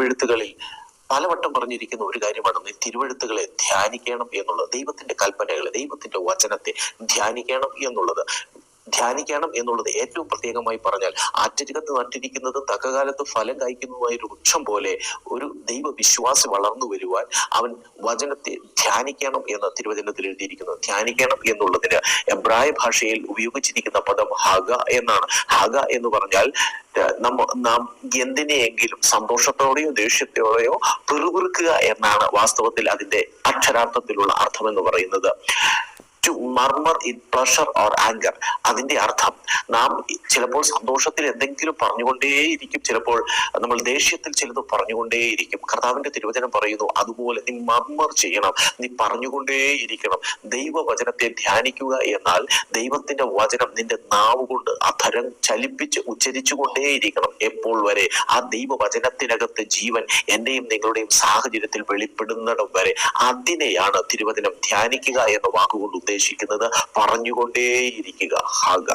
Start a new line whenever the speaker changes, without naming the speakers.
തിരുവെഴുത്തുകളിൽ പലവട്ടം പറഞ്ഞിരിക്കുന്ന ഒരു കാര്യമാണ് നീ തിരുവെഴുത്തുകളെ ധ്യാനിക്കണം എന്നുള്ളത്. ദൈവത്തിന്റെ കൽപ്പനകളെ, ദൈവത്തിന്റെ വചനത്തെ ധ്യാനിക്കണം എന്നുള്ളത്. ധ്യാനിക്കണം എന്നുള്ളത് ഏറ്റവും പ്രത്യേകമായി പറഞ്ഞാൽ ആറ്റരികത്ത് നട്ടിരിക്കുന്നതും തക്കകാലത്ത് ഫലം കായ്ക്കുന്നതുമായ ഒരു വൃക്ഷം പോലെ ഒരു ദൈവവിശ്വാസി വളർന്നു വരുവാൻ അവൻ വചനത്തെ ധ്യാനിക്കണം എന്ന് തിരുവചനത്തിൽ എഴുതിയിരിക്കുന്നത്. ധ്യാനിക്കണം എന്നുള്ളതിന് എബ്രായ ഭാഷയിൽ ഉപയോഗിച്ചിരിക്കുന്ന പദം ഹഗ എന്നാണ്. ഹഗ എന്ന് പറഞ്ഞാൽ നാം എന്തിനെയെങ്കിലും സന്തോഷത്തോടെയോ ദേഷ്യത്തോടെയോ പിറുപിറുക്കുക എന്നാണ് വാസ്തവത്തിൽ അതിന്റെ അക്ഷരാർത്ഥത്തിലുള്ള അർത്ഥം എന്ന് പറയുന്നത്. To murmur in pleasure or anger, അതിന്റെ അർത്ഥം നാം ചിലപ്പോൾ സന്തോഷത്തിൽ എന്തെങ്കിലും പറഞ്ഞുകൊണ്ടേയിരിക്കും, ചിലപ്പോൾ നമ്മൾ ദേഷ്യത്തിൽ ചിലത് പറഞ്ഞുകൊണ്ടേയിരിക്കും. കർത്താവിന്റെ തിരുവചനം പറയുന്നു അതുപോലെ നീ മർമർ ചെയ്യണം, നീ പറഞ്ഞുകൊണ്ടേയിരിക്കണം. ദൈവവചനത്തെ ധ്യാനിക്കുക എന്നാൽ ദൈവത്തിന്റെ വചനം നിന്റെ നാവ് കൊണ്ട് അധരം ചലിപ്പിച്ച് ഉച്ചരിച്ചു കൊണ്ടേയിരിക്കണം എപ്പോൾ വരെ ആ ദൈവവചനത്തിനകത്ത് ജീവൻ എന്റെയും നിങ്ങളുടെയും സാഹചര്യത്തിൽ വെളിപ്പെടുന്നിടം വരെ. അതിനെയാണ് തിരുവചനം ധ്യാനിക്കുക എന്ന വാക്കുകൊണ്ട് ഉദ്ദേശിക്കുന്നത്. പറഞ്ഞുകൊണ്ടേയിരിക്കുക. ഹഗ.